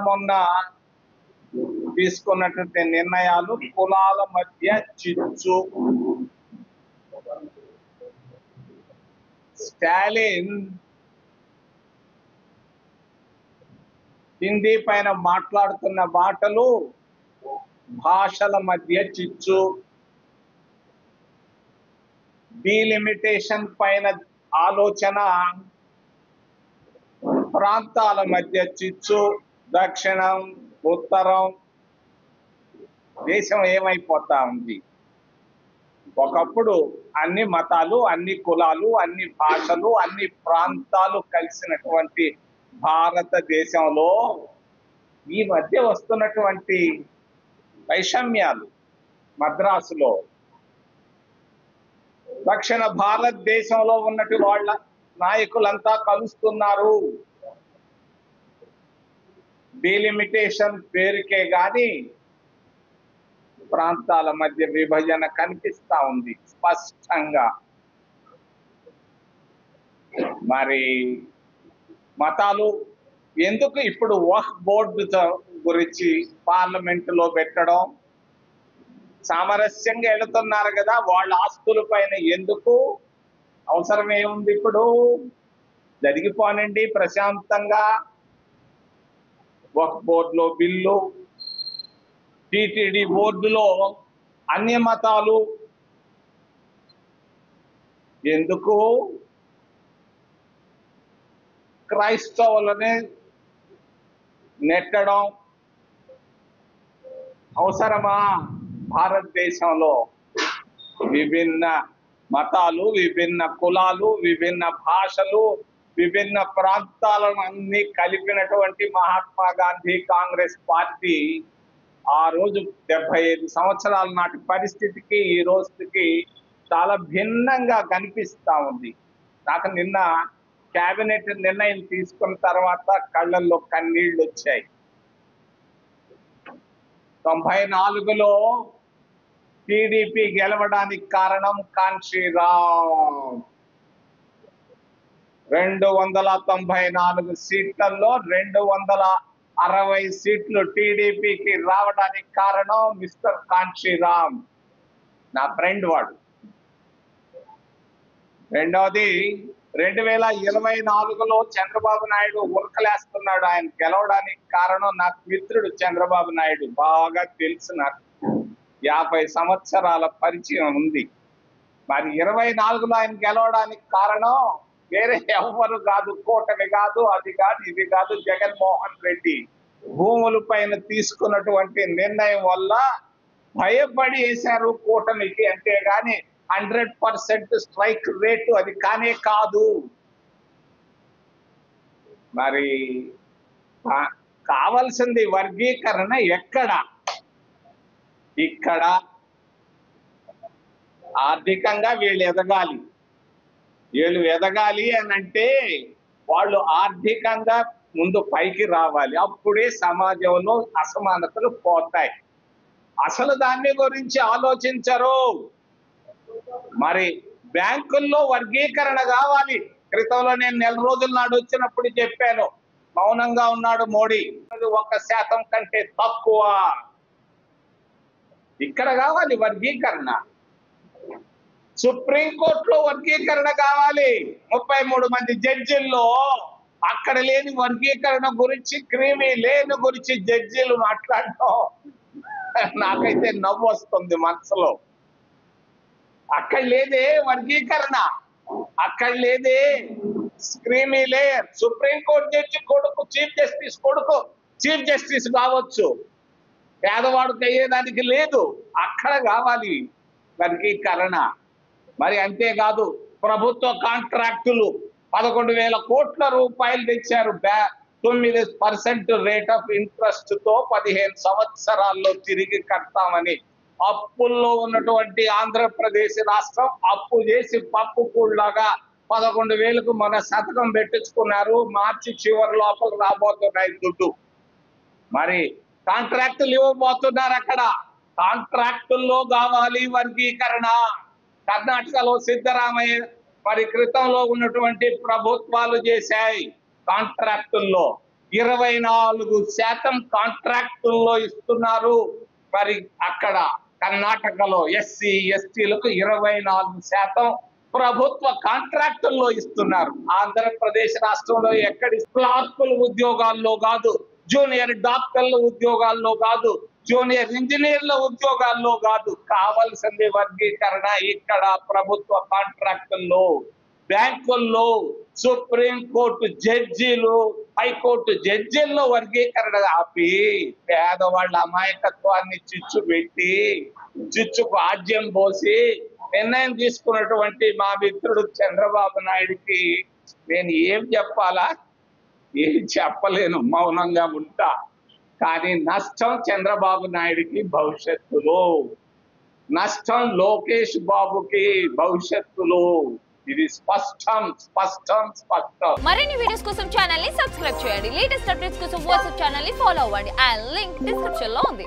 మొన్న తీసుకున్నటువంటి నిర్ణయాలు కులాల మధ్య చిచ్చు. స్టాలిన్ హిందీ పైన మాట్లాడుతున్న మాటలు భాషల మధ్య చిచ్చు. డీలిమిటేషన్ పైన ఆలోచన ప్రాంతాల మధ్య చిచ్చు. దక్షిణం ఉత్తరం దేశం ఏమైపోతా ఉంది. ఒకప్పుడు అన్ని మతాలు, అన్ని కులాలు, అన్ని భాషలు, అన్ని ప్రాంతాలు కలిసినటువంటి భారతదేశంలో ఈ మధ్య వస్తున్నటువంటి వైషమ్యాలు, మద్రాసులో దక్షిణ భారతదేశంలో ఉన్నట్టు వాళ్ళ నాయకులంతా కలుస్తున్నారు. డీలిమిటేషన్ పేరుకే గాని ప్రాంతాల మధ్య విభజన కనిపిస్తా ఉంది స్పష్టంగా. మరి మతాలు ఎందుకు ఇప్పుడు వక్ఫ్ బోర్డు గురించి పార్లమెంటులో పెట్టడం, సామరస్యంగా వెళుతున్నారు కదా, వాళ్ళ ఆస్తుల పైన ఎందుకు అవసరం ఏముంది? ఇప్పుడు జరిగిపోనండి ప్రశాంతంగా. వక్ఫ్ బోర్డులో బిల్లు, టిటిడి బోర్డులో అన్య మతాలు ఎందుకు? క్రైస్తవులని నెట్టడం అవసరమా? భారతదేశంలో విభిన్న మతాలు, విభిన్న కులాలు, విభిన్న భాషలు, విభిన్న ప్రాంతాలను అన్ని కలిపినటువంటి మహాత్మా గాంధీ కాంగ్రెస్ పార్టీ ఆ రోజు 75 సంవత్సరాల నాటి పరిస్థితికి ఈ రోజుకి చాలా భిన్నంగా కనిపిస్తా ఉంది. నాకు నిన్న కేబినెట్ నిర్ణయం తీసుకున్న తర్వాత కళ్ళల్లో కన్నీళ్లు వచ్చాయి. 94లో టీడీపీ గెలవడానికి కారణం కాన్షీరామ్. 294 సీట్లలో 260 సీట్లు టీడీపీకి రావడానికి కారణం మిస్టర్ కాన్షీరామ్, నా ఫ్రెండ్ వాడు. రెండవది 2024లో చంద్రబాబు నాయుడు ఉరకలేస్తున్నాడు. ఆయన గెలవడానికి కారణం నాకు మిత్రుడు చంద్రబాబు నాయుడు, బాగా తెలుసు నాకు, 50 సంవత్సరాల పరిచయం ఉంది. మరి 24లో ఆయన గెలవడానికి కారణం వేరే ఎవరు కాదు, కూటమి కాదు, అది కాదు, ఇది కాదు, జగన్మోహన్ రెడ్డి భూముల పైన తీసుకున్నటువంటి నిర్ణయం వల్ల భయపడి వేశారు కూటమికి, అంతేగాని 100% స్ట్రైక్ రేటు అది కానే కాదు. మరి కావాల్సింది వర్గీకరణ ఎక్కడ? ఇక్కడ ఆర్థికంగా వీళ్ళు ఎదగాలి. వీళ్ళు ఎదగాలి అని అంటే వాళ్ళు ఆర్థికంగా ముందు పైకి రావాలి. అప్పుడే సమాజంలో అసమానతలు పోతాయి. అసలు దాని గురించి ఆలోచించరు. మరి బ్యాంకుల్లో వర్గీకరణ కావాలి. క్రితంలో నేను నెల రోజుల నాడు వచ్చినప్పుడు చెప్పాను, మౌనంగా ఉన్నాడు మోడీ. 1% కంటే తక్కువ. ఇక్కడ కావాలి వర్గీకరణ. సుప్రీంకోర్టులో వర్గీకరణ కావాలి. 33 మంది జడ్జిల్లో అక్కడ లేని వర్గీకరణ గురించి, క్రీమీ లేని గురించి జడ్జీలు మాట్లాడటం నాకైతే నవ్వు వస్తుంది మనసులో. అక్కడ లేదే వర్గీకరణ, అక్కడ లేదే క్రీమీ లేయర్. సుప్రీంకోర్టు జడ్జి కొడుకు చీఫ్ జస్టిస్ కొడుకు చీఫ్ జస్టిస్ కావచ్చు, పేదవాడికి అయ్యేదానికి లేదు. అక్కడ కావాలి వర్గీకరణ. మరి అంతేకాదు, ప్రభుత్వ కాంట్రాక్టులు 11,000 కోట్ల రూపాయలు తెచ్చారు. 9% రేట్ ఆఫ్ ఇంట్రెస్ట్ తో 15 సంవత్సరాల్లో తిరిగి కడతామని. అప్పుల్లో ఉన్నటువంటి ఆంధ్రప్రదేశ్ రాష్ట్రం అప్పు చేసి పప్పు కూడలాగా 11,000కు మన శతకం పెట్టించుకున్నారు. మార్చి చివరి లోపల రాబోతున్నాయి దుడ్డు. మరి కాంట్రాక్టులు ఇవ్వబోతున్నారు. అక్కడ కాంట్రాక్టుల్లో కావాలి వర్గీకరణ. కర్ణాటకలో సిద్ధరామయ్య మరి క్రితంలో ఉన్నటువంటి ప్రభుత్వాలు చేశాయి కాంట్రాక్టుల్లో. 24% కాంట్రాక్టుల్లో ఇస్తున్నారు. మరి అక్కడ కర్ణాటకలో ఎస్సీ ఎస్టీలకు 24% ప్రభుత్వ కాంట్రాక్టుల్లో ఇస్తున్నారు. ఆంధ్రప్రదేశ్ రాష్ట్రంలో ఎక్కడి క్లార్కుల ఉద్యోగాల్లో కాదు, జూనియర్ డాక్టర్ల ఉద్యోగాల్లో కాదు, జూనియర్ ఇంజనీర్ల ఉద్యోగాల్లో కాదు, కావలసింది వర్గీకరణ ఇక్కడ ప్రభుత్వ కాంట్రాక్టుల్లో, బ్యాంకుల్లో, సుప్రీం కోర్టు జడ్జీలు, హైకోర్టు జడ్జీల్లో వర్గీకరణ ఆపి పేదవాళ్ళ అమాయకత్వాన్ని చిచ్చుకు ఆజ్యం పోసి నిర్ణయం తీసుకున్నటువంటి మా మిత్రుడు చంద్రబాబు నాయుడికి నేను ఏం చెప్పాలా? ఏం చెప్పలేను, మౌనంగా ఉంటా. కానీ నష్టం చంద్రబాబు నాయుడికి భవిష్యత్తులో, నష్టం లోకేష్ బాబుకి భవిష్యత్తులో. ఇది స్పష్టం. మరిన్ని వీడియోస్ కోసం ఛానల్ ని సబ్స్క్రైబ్ చేయండి. లేటెస్ట్ అప్డేట్స్ కోసం వాట్సాప్ ఛానల్ ని ఫాలో అవ్వండి. ఆ లింక్ డిస్క్రిప్షన్ లో ఉంది.